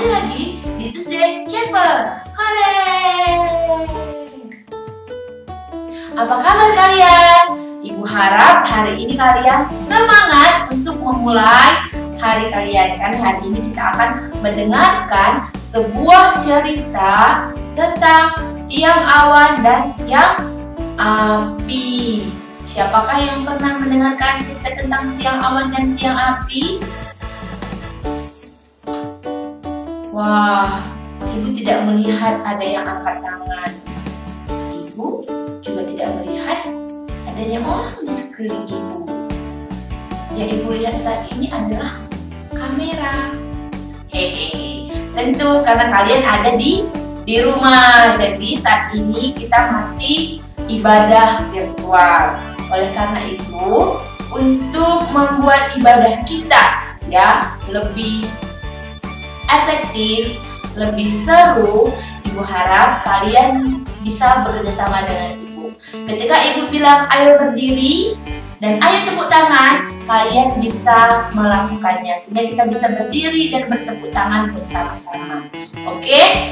kembali lagi di Tuesday Chapel. Hore! Apa kabar kalian? Ibu harap hari ini kalian semangat untuk memulai hari kalian. Kan hari ini kita akan mendengarkan sebuah cerita tentang tiang awan dan tiang api. Siapakah yang pernah mendengarkan cerita tentang tiang awan dan tiang api? Wah, ibu tidak melihat ada yang angkat tangan. Ibu juga tidak melihat adanya orang di sekeliling ibu. Yang ibu lihat saat ini adalah kamera. Hehehe. Tentu karena kalian ada di rumah. Jadi saat ini kita masih ibadah virtual. Oleh karena itu, untuk membuat ibadah kita lebih efektif, lebih seru, ibu harap kalian bisa bekerja sama dengan ibu. Ketika ibu bilang ayo berdiri dan ayo tepuk tangan, kalian bisa melakukannya sehingga kita bisa berdiri dan bertepuk tangan bersama-sama. Oke?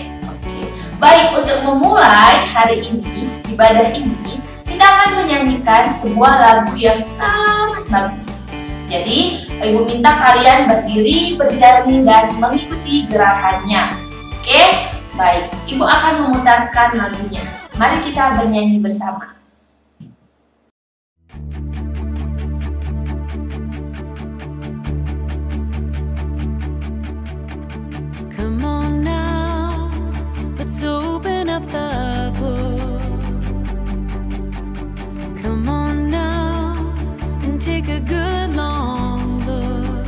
Baik, untuk memulai hari ini, ibadah ini, kita akan menyanyikan sebuah lagu yang sangat bagus. Jadi, ibu minta kalian berdiri, berjalan dan mengikuti gerakannya. Oke? Baik, ibu akan memutarkan lagunya. Mari kita bernyanyi bersama. Come on now, let's open up the book. Come on now and take a good long look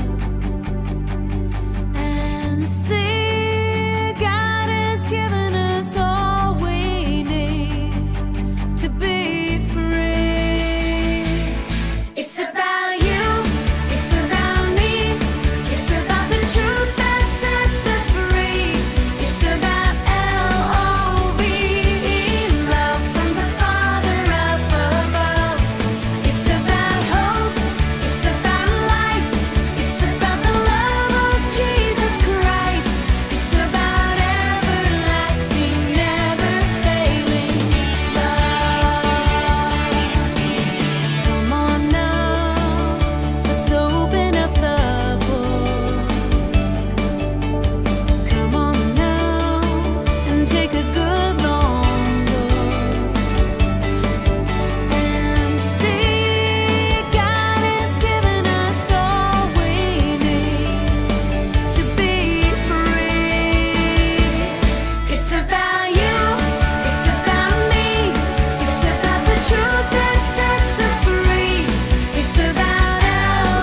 and see God has given us all we need to be free. It's about you, it's about me, it's about the truth that sets us free. It's about L-O-V-E, love from the Father up above. It's about hope, it's about life, it's about the love of Jesus Christ. It's about everlasting, never failing love. Come on now, let's open up the book. Come on now and take a good long look and see God has given us all we need to be free. It's about you, it's about me, it's about the truth that sets us free. It's about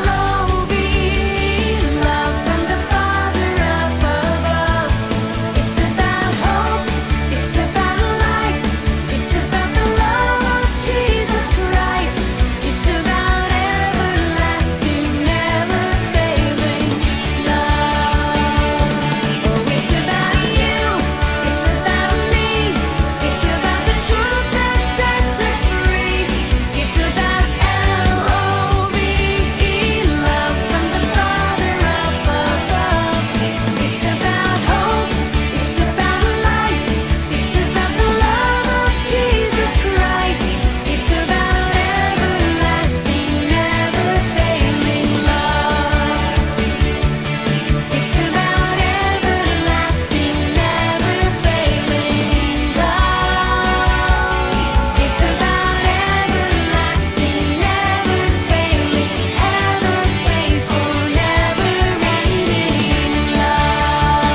L-O-V-E, love from the Father up above. It's about hope, it's about life, it's about the love of Jesus Christ. It's about everlasting, never failing love. Oh, it's about you, it's about me, it's about the truth that sets us free. It's about L-O-V-E, love from the Father up above. It's about hope, it's about life, it's about the love of Jesus Christ. It's about everlasting, never failing love. It's about everlasting, never failing love. It's about everlasting, never failing, ever faithful, never ending love.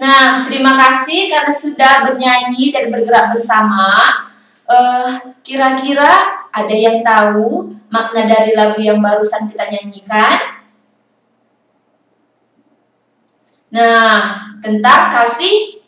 Nah, terima kasih karena sudah bernyanyi dan bergerak bersama. Kira-kira ada yang tahu makna dari lagu yang barusan kita nyanyikan? Nah, tentang kasih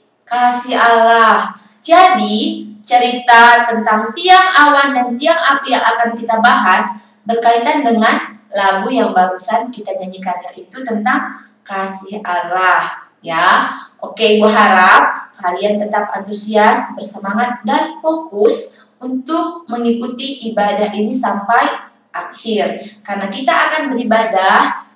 Allah. Jadi, cerita tentang tiang awan dan tiang api yang akan kita bahas berkaitan dengan lagu yang barusan kita nyanyikan, yaitu tentang kasih Allah. Ya, oke, Ibu harap kalian tetap antusias, bersemangat, dan fokus untuk mengikuti ibadah ini sampai akhir. Karena kita akan beribadah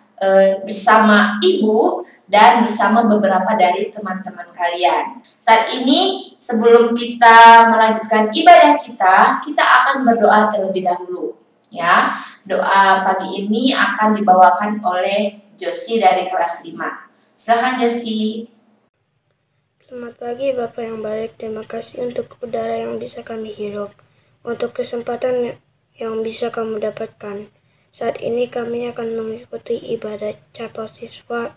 bersama ibu dan bersama beberapa dari teman-teman kalian. Saat ini sebelum kita melanjutkan ibadah kita akan berdoa terlebih dahulu. Ya, doa pagi ini akan dibawakan oleh Josie dari kelas 5. Silakan Josie. Selamat pagi Bapak yang baik, terima kasih untuk udara yang bisa kami hirup, untuk kesempatan yang bisa kamu dapatkan. Saat ini kami akan mengikuti ibadah chapel siswa.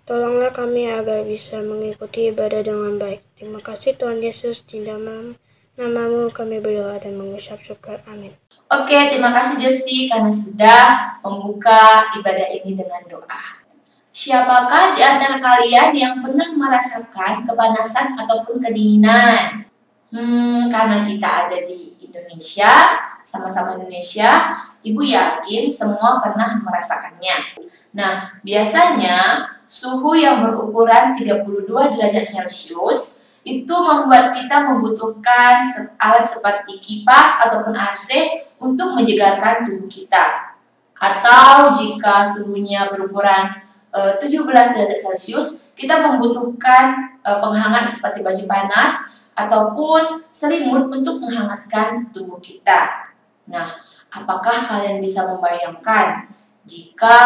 Tolonglah kami agar bisa mengikuti ibadah dengan baik. Terima kasih Tuhan Yesus, di dalam namamu kami berdoa dan mengucap syukur. Amin. Oke, terima kasih Josie karena sudah membuka ibadah ini dengan doa. Siapakah di antara kalian yang pernah merasakan kepanasan ataupun kedinginan? Karena kita ada di Indonesia, sama-sama Indonesia, Ibu yakin semua pernah merasakannya. Nah, biasanya suhu yang berukuran 32 derajat Celcius itu membuat kita membutuhkan alat seperti kipas ataupun AC untuk menyegarkan tubuh kita. Atau jika suhunya berukuran 17 derajat Celcius, kita membutuhkan penghangat seperti baju panas ataupun selimut untuk menghangatkan tubuh kita. Nah, apakah kalian bisa membayangkan jika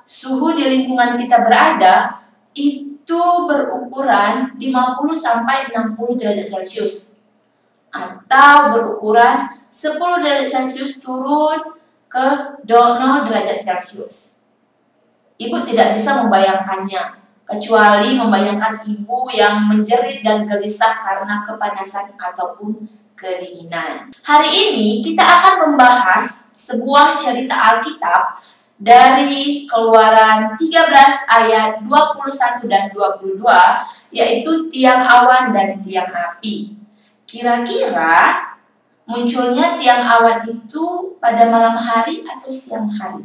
suhu di lingkungan kita berada itu berukuran 50 sampai 60 derajat Celcius atau berukuran 10 derajat Celcius turun ke 0 derajat Celcius. Ibu tidak bisa membayangkannya, kecuali membayangkan ibu yang menjerit dan gelisah karena kepanasan ataupun kedinginan. Hari ini kita akan membahas sebuah cerita Alkitab dari Keluaran 13 ayat 21 dan 22, yaitu tiang awan dan tiang api. Kira-kira munculnya tiang awan itu pada malam hari atau siang hari?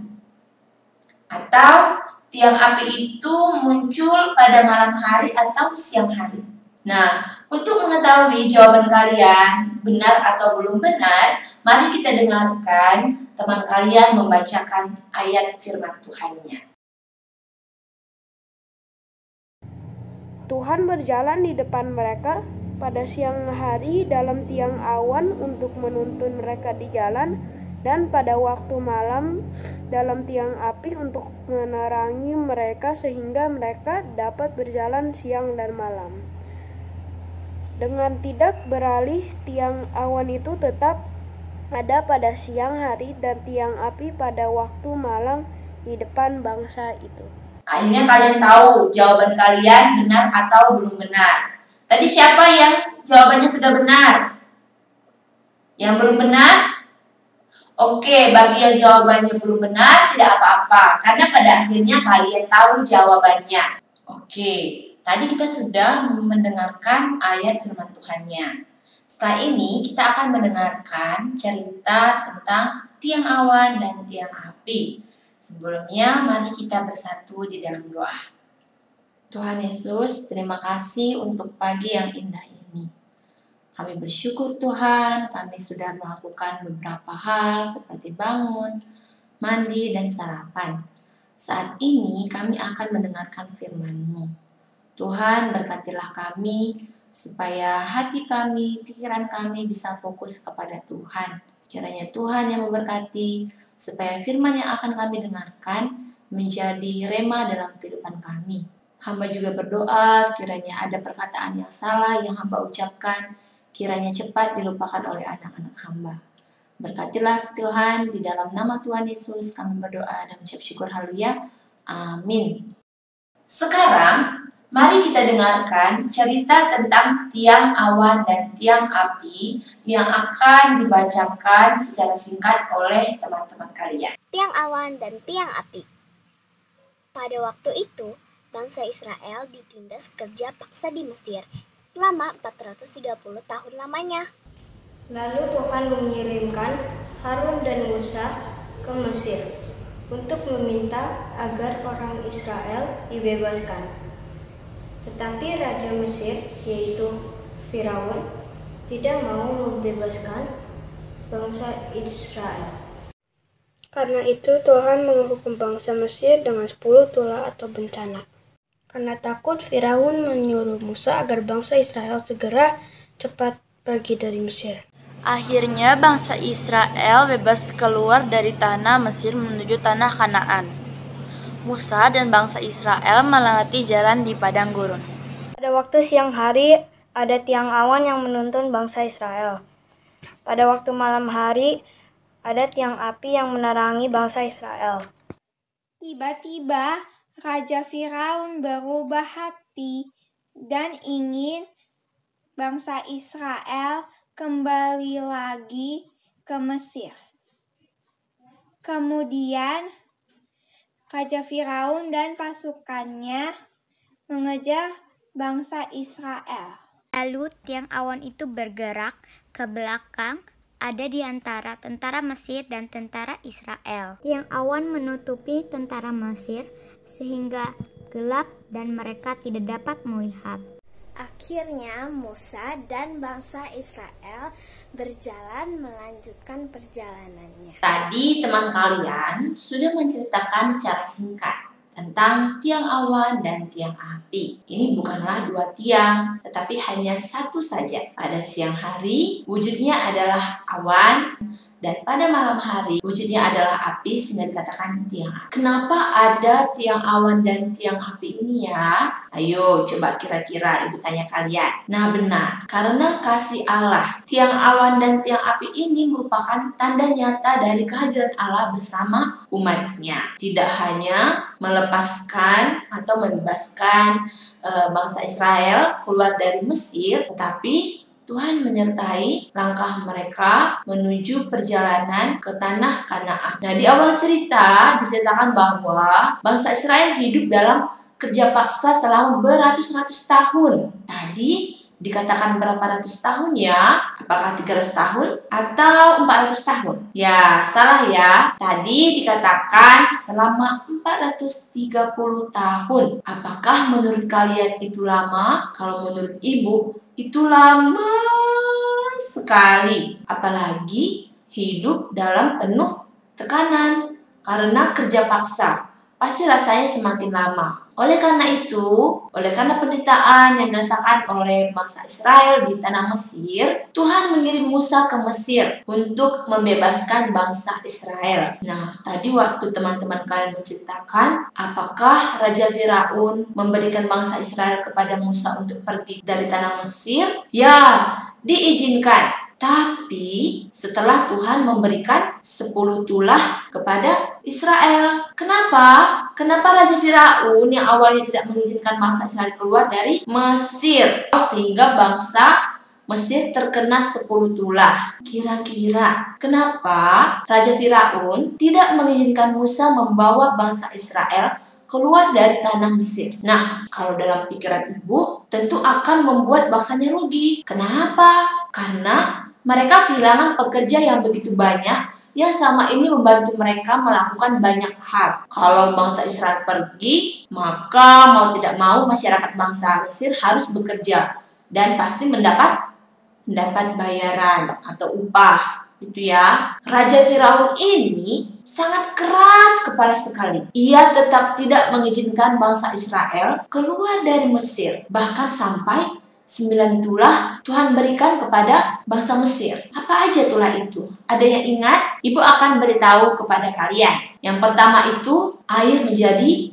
Atau tiang api itu muncul pada malam hari atau siang hari? Nah, untuk mengetahui jawaban kalian benar atau belum benar, mari kita dengarkan teman kalian membacakan ayat firman Tuhannya. Tuhan berjalan di depan mereka pada siang hari dalam tiang awan untuk menuntun mereka di jalan, dan pada waktu malam dalam tiang api untuk menerangi mereka sehingga mereka dapat berjalan siang dan malam. Dengan tidak beralih, tiang awan itu tetap ada pada siang hari dan tiang api pada waktu malam di depan bangsa itu. Akhirnya kalian tahu jawaban kalian benar atau belum benar. Tadi siapa yang jawabannya sudah benar? Yang belum benar? Oke, bagi yang jawabannya belum benar tidak apa-apa, karena pada akhirnya kalian tahu jawabannya. Oke, tadi kita sudah mendengarkan ayat firman Tuhannya. Setelah ini kita akan mendengarkan cerita tentang tiang awan dan tiang api. Sebelumnya mari kita bersatu di dalam doa. Tuhan Yesus, terima kasih untuk pagi yang indah ini. Kami bersyukur Tuhan, kami sudah melakukan beberapa hal seperti bangun, mandi, dan sarapan. Saat ini kami akan mendengarkan firman-Mu. Tuhan, berkatilah kami supaya hati kami, pikiran kami bisa fokus kepada Tuhan. Kiranya Tuhan yang memberkati supaya firman yang akan kami dengarkan menjadi rema dalam kehidupan kami. Hamba juga berdoa kiranya ada perkataan yang salah yang hamba ucapkan, kiranya cepat dilupakan oleh anak-anak hamba. Berkatilah Tuhan, di dalam nama Tuhan Yesus kami berdoa dan mengucap syukur, haleluya, amin. Sekarang mari kita dengarkan cerita tentang tiang awan dan tiang api yang akan dibacakan secara singkat oleh teman-teman kalian. Tiang awan dan tiang api. Pada waktu itu, bangsa Israel ditindas kerja paksa di Mesir selama 430 tahun lamanya. Lalu Tuhan mengirimkan Harun dan Musa ke Mesir untuk meminta agar orang Israel dibebaskan. Tetapi Raja Mesir, yaitu Firaun, tidak mau membebaskan bangsa Israel. Karena itu Tuhan menghukum bangsa Mesir dengan 10 tulah atau bencana. Karena takut, Firaun menyuruh Musa agar bangsa Israel segera cepat pergi dari Mesir. Akhirnya bangsa Israel bebas keluar dari tanah Mesir menuju tanah Kanaan. Musa dan bangsa Israel melewati jalan di padang gurun. Pada waktu siang hari, ada tiang awan yang menuntun bangsa Israel. Pada waktu malam hari, ada tiang api yang menerangi bangsa Israel. Tiba-tiba Raja Firaun berubah hati dan ingin bangsa Israel kembali lagi ke Mesir. Kemudian Raja Firaun dan pasukannya mengejar bangsa Israel. Lalu tiang awan itu bergerak ke belakang, ada di antara tentara Mesir dan tentara Israel. Tiang awan menutupi tentara Mesir sehingga gelap dan mereka tidak dapat melihat. Akhirnya Musa dan bangsa Israel berjalan melanjutkan perjalanannya. Tadi teman kalian sudah menceritakan secara singkat tentang tiang awan dan tiang api. Ini bukanlah 2 tiang, tetapi hanya satu saja. Pada siang hari, wujudnya adalah awan, dan pada malam hari, wujudnya adalah api, sehingga dikatakan tiang api. Kenapa ada tiang awan dan tiang api ini ya? Ayo, coba kira-kira ibu tanya kalian. Nah benar, karena kasih Allah, tiang awan dan tiang api ini merupakan tanda nyata dari kehadiran Allah bersama umatnya. Tidak hanya melepaskan atau membebaskan bangsa Israel keluar dari Mesir, tetapi Tuhan menyertai langkah mereka menuju perjalanan ke tanah Kanaan. Nah, di awal cerita diceritakan bahwa bangsa Israel hidup dalam kerja paksa selama beratus-ratus tahun. Tadi dikatakan berapa ratus tahun ya? Apakah 300 tahun atau 400 tahun? Ya, salah ya. Tadi dikatakan selama 430 tahun. Apakah menurut kalian itu lama? Kalau menurut ibu, itu lama sekali. Apalagi hidup dalam penuh tekanan karena kerja paksa. Pasti rasanya semakin lama. Oleh karena penderitaan yang dirasakan oleh bangsa Israel di tanah Mesir, Tuhan mengirim Musa ke Mesir untuk membebaskan bangsa Israel. Nah, tadi waktu teman-teman kalian menceritakan, apakah Raja Firaun memberikan bangsa Israel kepada Musa untuk pergi dari tanah Mesir? Ya, diizinkan. Tapi setelah Tuhan memberikan 10 tulah kepada Israel. Kenapa? Kenapa Raja Firaun yang awalnya tidak mengizinkan bangsa Israel keluar dari Mesir, sehingga bangsa Mesir terkena 10 tulah? Kira-kira kenapa Raja Firaun tidak mengizinkan Musa membawa bangsa Israel keluar dari tanah Mesir? Nah, kalau dalam pikiran ibu, tentu akan membuat bangsanya rugi. Kenapa? Karena mereka kehilangan pekerja yang begitu banyak yang selama ini membantu mereka melakukan banyak hal. Kalau bangsa Israel pergi, maka mau tidak mau masyarakat bangsa Mesir harus bekerja dan pasti mendapat bayaran atau upah. Gitu ya. Raja Firaun ini sangat keras kepala sekali. Ia tetap tidak mengizinkan bangsa Israel keluar dari Mesir. Bahkan sampai 9 tulah Tuhan berikan kepada bangsa Mesir. Apa aja tulah itu? Ada yang ingat? Ibu akan beritahu kepada kalian. Yang pertama itu air menjadi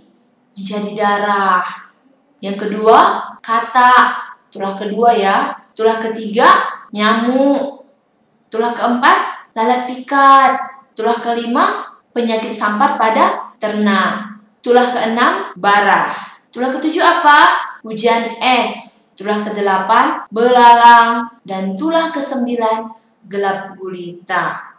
darah. Yang kedua, kata. Tulah kedua ya. Tulah ketiga, nyamuk. Tulah keempat, lalat pikat. Tulah kelima, penyakit sampar pada ternak. Tulah keenam, bara. Tulah ketujuh apa? Hujan es. Tulah ke-8, belalang. Dan tulah ke-9, gelap gulita.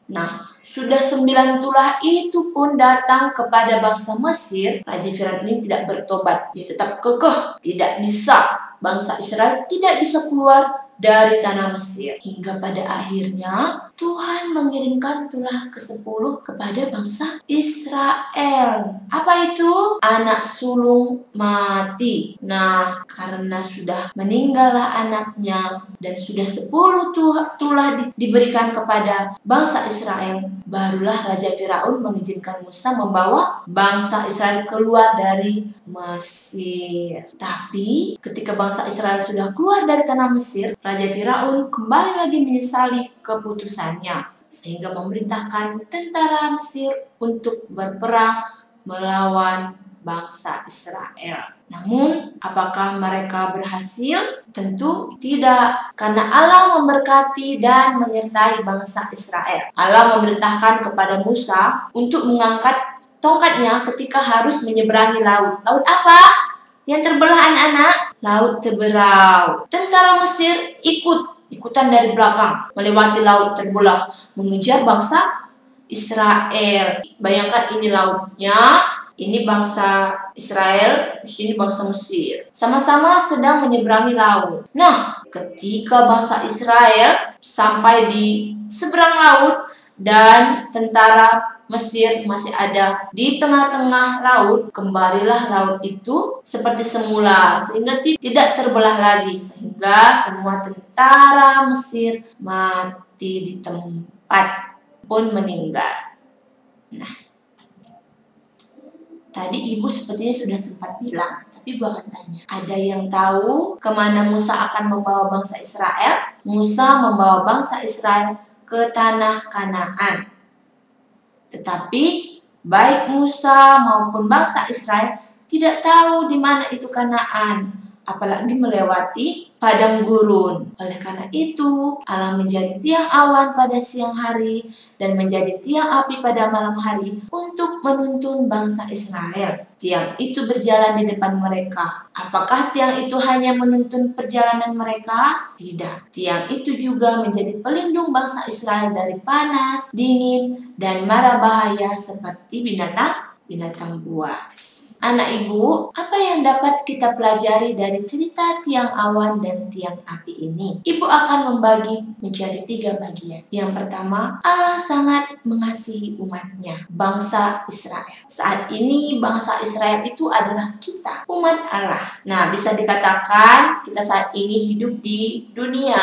Nah, sudah 9 tulah itu pun datang kepada bangsa Mesir. Raja Firaun ini tidak bertobat. Dia tetap kekeh, tidak bisa. Bangsa Israel tidak bisa keluar dari tanah Mesir. Hingga pada akhirnya Tuhan mengirimkan tulah ke-10 kepada bangsa Israel. Apa itu? Anak sulung mati. Nah, karena sudah meninggallah anaknya dan sudah 10 tulah diberikan kepada bangsa Israel, barulah Raja Firaun mengizinkan Musa membawa bangsa Israel keluar dari Mesir. Tapi ketika bangsa Israel sudah keluar dari tanah Mesir, Raja Firaun kembali lagi menyesali keputusannya, sehingga memerintahkan tentara Mesir untuk berperang melawan bangsa Israel. Namun, apakah mereka berhasil? Tentu tidak, karena Allah memberkati dan menyertai bangsa Israel. Allah memerintahkan kepada Musa untuk mengangkat tongkatnya ketika harus menyeberangi laut. Laut apa? Yang terbelah anak-anak? Laut Teberau. Tentara Mesir ikutan dari belakang, melewati laut terbelah, mengejar bangsa Israel. Bayangkan ini lautnya, ini bangsa Israel, di sini bangsa Mesir. Sama-sama sedang menyeberangi laut. Nah, ketika bangsa Israel sampai di seberang laut dan tentara Mesir masih ada di tengah-tengah laut, kembalilah laut itu seperti semula, sehingga tidak terbelah lagi, sehingga semua tentara Mesir mati di tempat pun meninggal. Nah, tadi ibu sepertinya sudah sempat bilang, tapi ibu akan tanya, ada yang tahu kemana Musa akan membawa bangsa Israel? Musa membawa bangsa Israel ke tanah Kanaan. Tetapi baik Musa maupun bangsa Israel tidak tahu di mana itu Kanaan, apalagi melewati padang gurun. Oleh karena itu, Allah menjadi tiang awan pada siang hari dan menjadi tiang api pada malam hari untuk menuntun bangsa Israel. Tiang itu berjalan di depan mereka. Apakah tiang itu hanya menuntun perjalanan mereka? Tidak. Tiang itu juga menjadi pelindung bangsa Israel dari panas, dingin, dan mara bahaya seperti binatang buas. Anak ibu, apa yang dapat kita pelajari dari cerita tiang awan dan tiang api ini? Ibu akan membagi menjadi 3 bagian. Yang pertama, Allah sangat mengasihi umatnya, bangsa Israel. Saat ini bangsa Israel itu adalah kita, umat Allah. Nah, bisa dikatakan kita saat ini hidup di dunia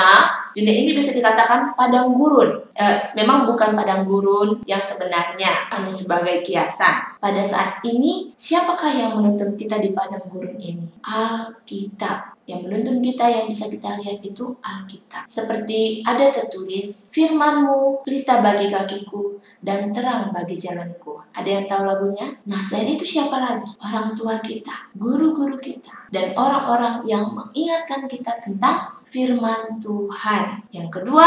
ini bisa dikatakan padang gurun. Memang bukan padang gurun yang sebenarnya, hanya sebagai kiasan. Pada saat ini, siapakah yang menuntun kita di padang gurun ini? Alkitab. Yang menuntun kita, yang bisa kita lihat itu Alkitab. Seperti ada tertulis, firman-Mu pelita bagi kakiku dan terang bagi jalanku. Ada yang tahu lagunya? Nah, selain itu siapa lagi? Orang tua kita, guru-guru kita, dan orang-orang yang mengingatkan kita tentang firman Tuhan. Yang kedua,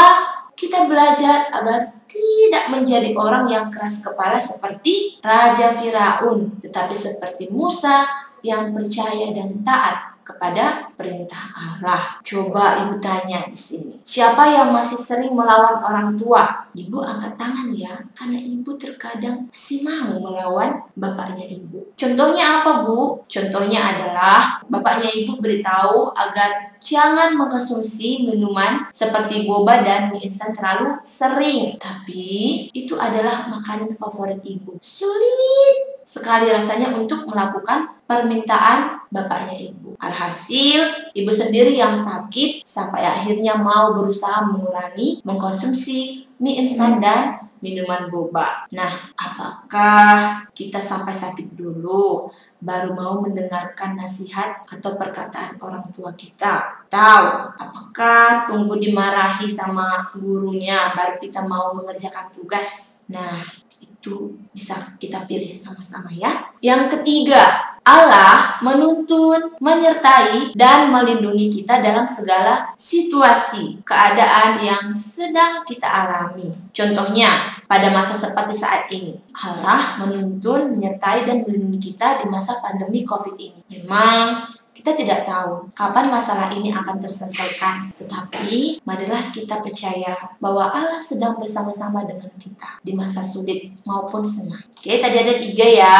kita belajar agar tidak menjadi orang yang keras kepala seperti Raja Firaun, tetapi seperti Musa yang percaya dan taat kepada perintah Allah. Coba ibu tanya di sini, siapa yang masih sering melawan orang tua? Ibu angkat tangan ya, karena ibu terkadang masih mau melawan bapaknya ibu. Contohnya apa, Bu? Contohnya adalah bapaknya ibu beritahu agar jangan mengkonsumsi minuman seperti boba dan mie instan terlalu sering. Tapi itu adalah makanan favorit ibu. Sulit sekali rasanya untuk melakukan permintaan bapaknya ibu. Alhasil, ibu sendiri yang sakit sampai akhirnya mau berusaha mengurangi mengkonsumsi mie instan dan minuman boba. Nah, apakah kita sampai sakit dulu baru mau mendengarkan nasihat atau perkataan orang tua kita? Tahu, apakah tunggu dimarahi sama gurunya baru kita mau mengerjakan tugas? Nah, itu bisa kita pilih sama-sama ya. Yang ketiga, Allah menuntun, menyertai, dan melindungi kita dalam segala situasi, keadaan yang sedang kita alami. Contohnya, pada masa seperti saat ini, Allah menuntun, menyertai, dan melindungi kita di masa pandemi COVID ini. Memang kita tidak tahu kapan masalah ini akan terselesaikan, tetapi marilah kita percaya bahwa Allah sedang bersama-sama dengan kita di masa sulit maupun senang. Oke, tadi ada 3 ya.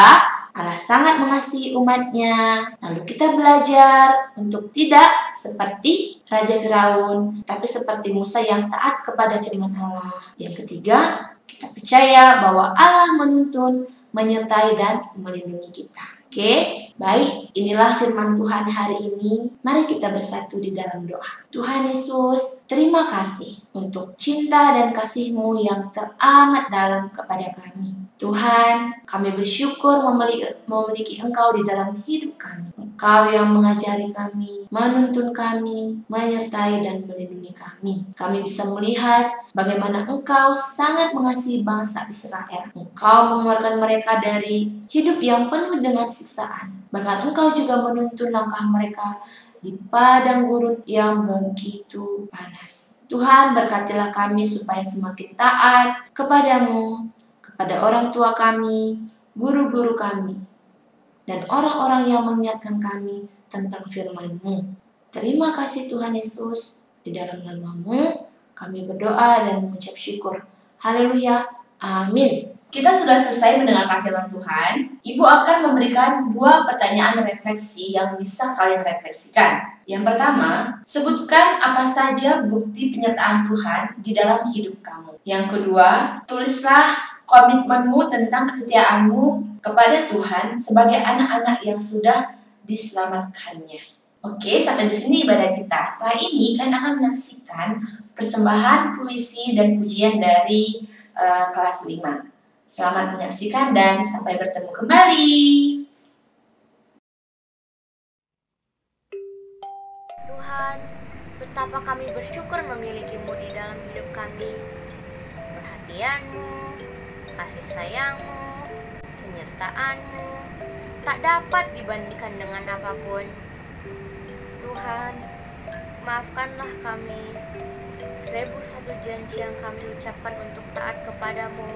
Allah sangat mengasihi umatnya. Lalu kita belajar untuk tidak seperti Raja Firaun, tapi seperti Musa yang taat kepada firman Allah. Yang ketiga, kita percaya bahwa Allah menuntun, menyertai, dan melindungi kita. Oke, baik, inilah firman Tuhan hari ini. Mari kita bersatu di dalam doa. Tuhan Yesus, terima kasih untuk cinta dan kasih-Mu yang teramat dalam kepada kami. Tuhan, kami bersyukur memiliki Engkau di dalam hidup kami. Engkau yang mengajari kami, menuntun kami, menyertai dan melindungi kami. Kami bisa melihat bagaimana Engkau sangat mengasihi bangsa Israel. Engkau mengeluarkan mereka dari hidup yang penuh dengan siksaan. Bahkan Engkau juga menuntun langkah mereka di padang gurun yang begitu panas. Tuhan, berkatilah kami supaya semakin taat kepadamu, kepada orang tua kami, guru-guru kami, dan orang-orang yang mengingatkan kami tentang firman-Mu. Terima kasih Tuhan Yesus, di dalam nama-Mu kami berdoa dan mengucap syukur. Haleluya, amin. Kita sudah selesai mendengarkan firman Tuhan. Ibu akan memberikan 2 pertanyaan refleksi yang bisa kalian refleksikan. Yang pertama, sebutkan apa saja bukti penyertaan Tuhan di dalam hidup kamu. Yang kedua, tulislah komitmenmu tentang kesetiaanmu kepada Tuhan sebagai anak-anak yang sudah diselamatkannya. Oke, sampai di sini ibadah kita. Setelah ini, kalian akan menyaksikan persembahan puisi dan pujian dari kelas 5. Selamat menyaksikan dan sampai bertemu kembali. Tuhan, betapa kami bersyukur memiliki-Mu di dalam hidup kami. Perhatian-Mu, kasih sayang-Mu, penyertaan-Mu tak dapat dibandingkan dengan apapun. Tuhan, maafkanlah kami 1001 janji yang kami ucapkan untuk taat kepadamu,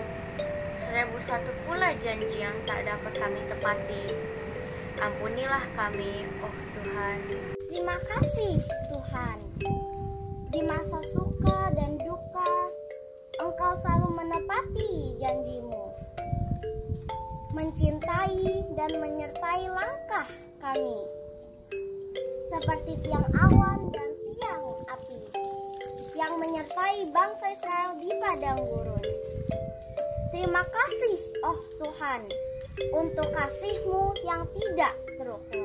1001 pula janji yang tak dapat kami tepati. Ampunilah kami, oh Tuhan. Terima kasih Tuhan. Di masa suka dan duka, Engkau selalu menepati janji-Mu, mencintai dan menyertai langkah kami, seperti tiang awan dan tiang api yang menyertai bangsa Israel di padang gurun. Terima kasih, oh Tuhan, untuk kasih-Mu yang tidak terukur.